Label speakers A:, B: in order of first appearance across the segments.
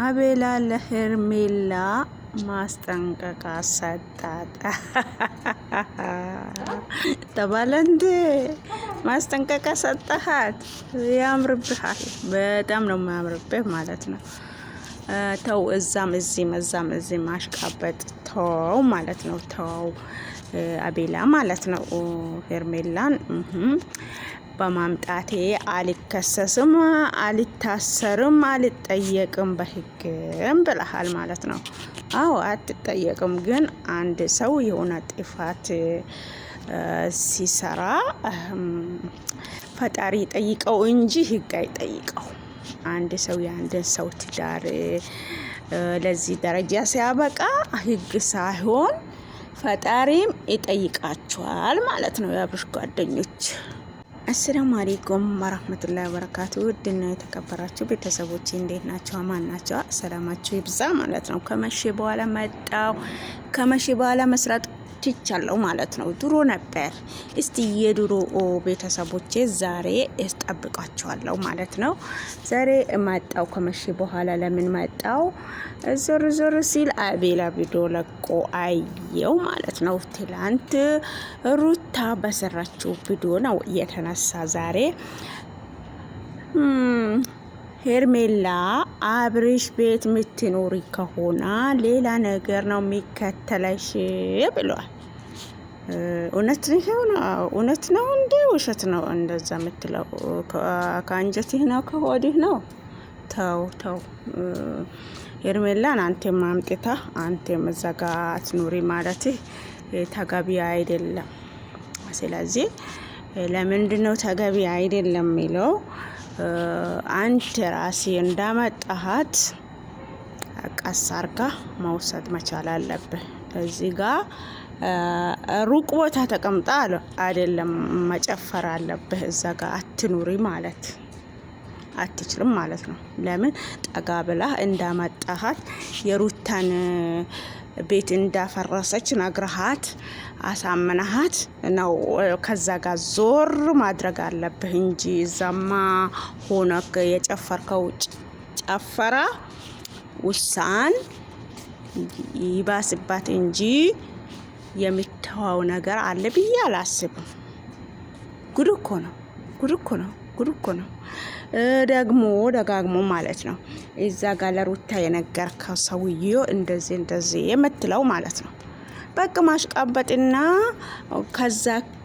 A: አቤላ ለሄርሜላ ማስጠንቀቂያ ሰጣት ተባለ እንዴ? ማስጠንቀቂያ ሰጠሃት? ያምርብሃል። በጣም ነው የሚያምርብህ ማለት ነው። ተው፣ እዛም እዚህም ማሽቃበጥ ተው ማለት ነው። ተው አቤላ ማለት ነው። ሄርሜላን በማምጣቴ አልከሰስም፣ አልታሰርም፣ አልጠየቅም በህግም ብለሃል ማለት ነው። አዎ አትጠየቅም። ግን አንድ ሰው የሆነ ጥፋት ሲሰራ ፈጣሪ ጠይቀው እንጂ ህግ አይጠይቀው። አንድ ሰው የአንድን ሰው ትዳር ለዚህ ደረጃ ሲያበቃ ህግ ሳይሆን ፈጣሪም ይጠይቃቸዋል ማለት ነው። የአብርሽ ጓደኞች አሰላሙ አለይኩም ወራህመቱላሂ ወበረካቱ። ውድና የተከበራችሁ ቤተሰቦች እንዴት ናቸው? አማን ናቸው? ሰላማችሁ ይብዛ ማለት ነው። ከመቼ በኋላ መስራት ትቻለሁ ማለት ነው። ድሮ ነበር። እስቲ የድሮ ቤተሰቦቼ ዛሬ እስጠብቃቸዋለሁ ማለት ነው። ዛሬ መጣው ከመቼ በኋላ ለምን መጣው? ዞር ሲል አቤላ ቪዲዮ ለቆ አየው ማለት ነው። ትላንት ሩታ በሰራችው ቪዲዮ ነው የተነሳ ዛሬ ሄርሜላ አብርሽ ቤት የምትኖሪ ከሆነ ሌላ ነገር ነው የሚከተለሽ ብሏል። እውነት ነው እንዴ ውሸት ነው እንደዛ የምትለው? ከአንጀትህ ነው ከሆድህ ነው? ተው ሄርሜላን አንተም ማምጥታ አንተም እዛ ጋ አትኑሪ ማለትህ ተገቢ አይደለም። ስለዚህ ለምንድነው ተገቢ አይደለም የሚለው? አንተ ራሴ እንዳመጣሃት ቀስ አርጋ መውሰድ መቻል አለብህ። እዚህ ጋር ሩቅ ቦታ ተቀምጣ አይደለም መጨፈር አለብህ። እዛ ጋር አትኑሪ ማለት አትችልም ማለት ነው። ለምን ጠጋ ብላ እንዳመጣሃት የሩታን ቤት እንዳፈረሰች ነግረሃት አሳምነሃት ነው ከዛ ጋር ዞር ማድረግ አለብህ እንጂ እዛማ ሆነክ የጨፈርከው ጨፈራ ውሳን ይባስባት እንጂ የሚተዋው ነገር አለ ብዬ አላስብም። ጉድ እኮ ነው። ደጋግሞ ማለት ነው እዛ ጋር ለሩታ የነገርከው ሰውዬው እንደዚህ የምትለው ማለት ነው። በቃ ማሽቃበጥና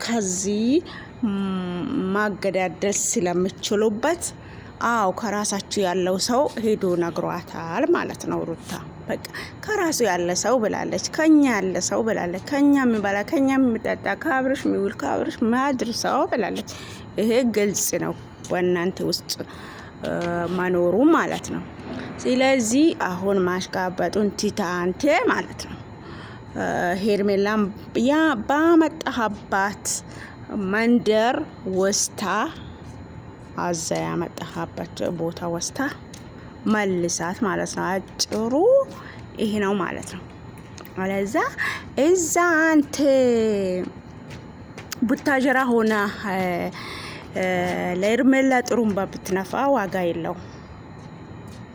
A: ከዚህ ማገዳደል ስለምችሉበት አዎ ከራሳችሁ ያለው ሰው ሄዶ ነግሯታል ማለት ነው። ሩታ በቃ ከራሱ ያለ ሰው ብላለች፣ ከኛ ያለ ሰው ብላለች፣ ከኛ የሚበላ ከኛ የሚጠጣ ከአብርሽ የሚውል ከአብርሽ ማድር ሰው ብላለች። ይሄ ግልጽ ነው በእናንተ ውስጥ መኖሩ ማለት ነው። ስለዚህ አሁን ማሽቃበጡን ቲታ አንተ ማለት ነው ሄርሜላም ያ ባመጣሃባት መንደር ወስታ አዛ ያመጣሃበት ቦታ ወስታ መልሳት ማለት ነው። አጭሩ ይሄ ነው ማለት ነው። አለዛ እዛ አንተ ቡታጀራ ሆና ለሄርሜላ ጥሩምባ ብትነፋ ዋጋ የለው።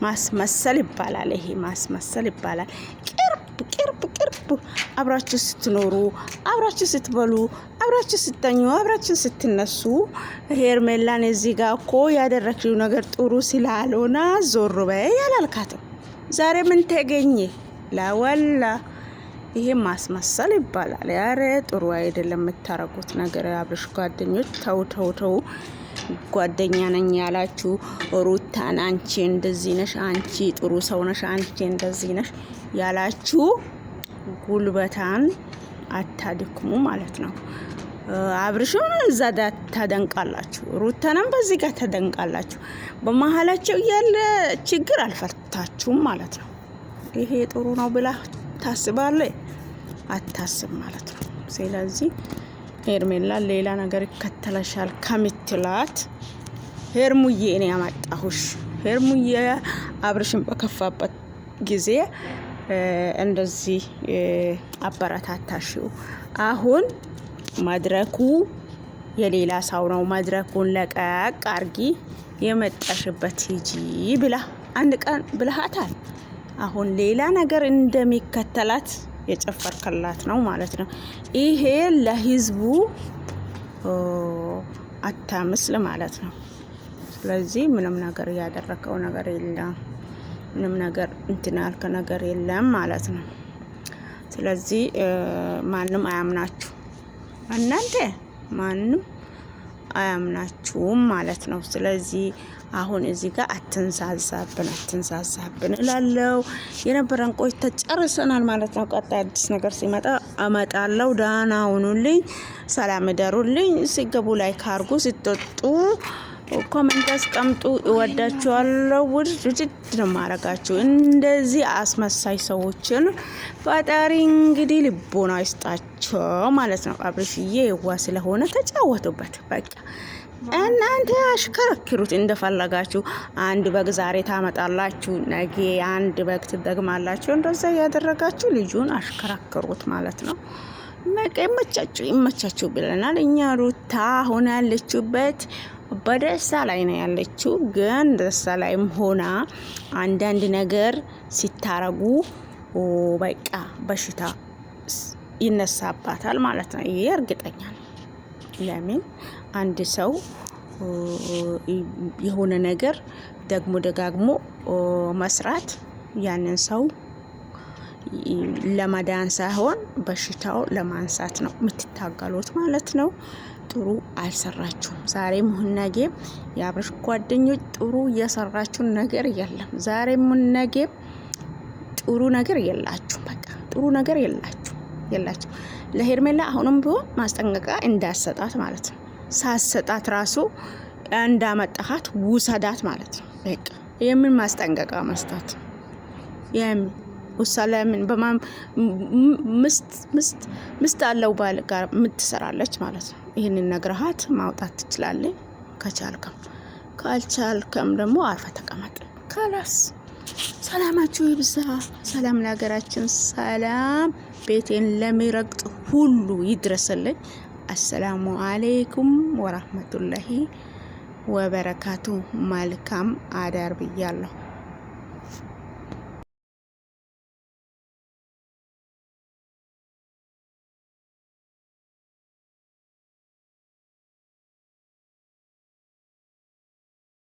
A: ማስመሰል ይባላል። ይሄ ማስመሰል ይባላል። ቅርብ አብራችሁ ስትኖሩ፣ አብራችሁ ስትበሉ፣ አብራችሁ ስተኙ፣ አብራችሁ ስትነሱ ሄርሜላን እዚህ ጋር እኮ ያደረግሽው ነገር ጥሩ ስላልሆነ ዞር በይ ያላልካትም። ዛሬ ምን ተገኘ? ላወላ ይሄ ማስመሰል ይባላል። ያረ ጥሩ አይደለም የምታረጉት ነገር። አብርሽ ጓደኞች ተው። ጓደኛ ነኝ ያላችሁ ሩታን አንቺ እንደዚህ ነሽ፣ አንቺ ጥሩ ሰው ነሽ፣ አንቺ እንደዚህ ነሽ ያላችሁ ጉልበታን አታድክሙ ማለት ነው። አብርሽን እዛ ታደንቃላችሁ፣ ሩታንም በዚህ ጋር ታደንቃላችሁ። በመሀላቸው ያለ ችግር አልፈታችሁም ማለት ነው። ይሄ ጥሩ ነው ብላ ታስባለህ? አታስብ ማለት ነው። ስለዚህ ሄርሜላ ሌላ ነገር ይከተለሻል ከምትላት ሄርሙዬ እኔ ያመጣሁሽ ሄርሙዬ አብርሽን በከፋበት ጊዜ እንደዚህ አበረታታሽው። አሁን መድረኩ የሌላ ሰው ነው። መድረኩን ለቀቅ አርጊ፣ የመጣሽበት ሂጂ ብላ አንድ ቀን ብልሃታል። አሁን ሌላ ነገር እንደሚከተላት የጨፈርከላት ነው ማለት ነው። ይሄ ለህዝቡ አታምስል ማለት ነው። ስለዚህ ምንም ነገር ያደረከው ነገር የለም፣ ምንም ነገር እንትን ያልከ ነገር የለም ማለት ነው። ስለዚህ ማንም አያምናችሁ፣ እናንተ ማንም አያምናችሁም ማለት ነው። ስለዚህ አሁን እዚህ ጋር አትንሳሳብን እላለሁ። የነበረን ቆይታ ጨርሰናል ማለት ነው። ቀጣይ አዲስ ነገር ሲመጣ አመጣለሁ። ዳና ሁኑልኝ፣ ሰላም እደሩልኝ። ሲገቡ ላይክ አድርጉ፣ ስትወጡ ኮሜንት አስቀምጡ። እወዳችኋለሁ። ውድድ ነው ማረጋችሁ። እንደዚህ አስመሳይ ሰዎችን ፈጣሪ እንግዲህ ልቦና ይስጣቸው ማለት ነው። አብርሽዬ የዋ ስለሆነ ተጫወቱበት በቃ። እናንተ አሽከረክሩት እንደፈለጋችሁ። አንድ በግ ዛሬ ታመጣላችሁ፣ ነገ አንድ በግ ትደግማላችሁ። እንደዛ ያደረጋችሁ ልጁን አሽከረክሩት ማለት ነው። ይመቻችሁ ብለናል እኛ። ሩታ ሆና ያለችበት በደስታ ላይ ነው ያለችው። ግን ደስታ ላይም ሆና አንዳንድ ነገር ሲታረጉ በቃ በሽታ ይነሳባታል ማለት ነው። ይሄ እርግጠኛ ነው። ለምን አንድ ሰው የሆነ ነገር ደግሞ ደጋግሞ መስራት ያንን ሰው ለማዳን ሳይሆን በሽታው ለማንሳት ነው የምትታገሉት ማለት ነው። ጥሩ አልሰራችሁም። ዛሬም ሆነ ነገ የአብርሽ ጓደኞች ጥሩ እየሰራችሁን ነገር የለም። ዛሬም ሆነ ነገ ጥሩ ነገር የላችሁ። በቃ ጥሩ ነገር የላችሁ። ለሄርሜላ አሁንም ቢሆን ማስጠንቀቂያ እንዳሰጣት ማለት ነው። ሳሰጣት ራሱ እንዳመጣሃት ውሰዳት ማለት ነው። በቃ የምን ማስጠንቀቂያ መስጣት የምን ወሰለምን በማም ምስት አለው ባል ጋር የምትሰራለች ማለት ነው። ይሄንን ነግረሃት ማውጣት ትችላለች ከቻልከም፣ ካልቻልከም ደግሞ አርፈ ተቀመጥ። ካላስ ሰላማችሁ ይብዛ። ሰላም ለሀገራችን፣ ሰላም ቤቴን ለሚረግጥ ሁሉ ይድረስልኝ። አሰላሙ አለይኩም ወራህመቱላሂ ወበረካቱ። መልካም አዳር ብያለሁ።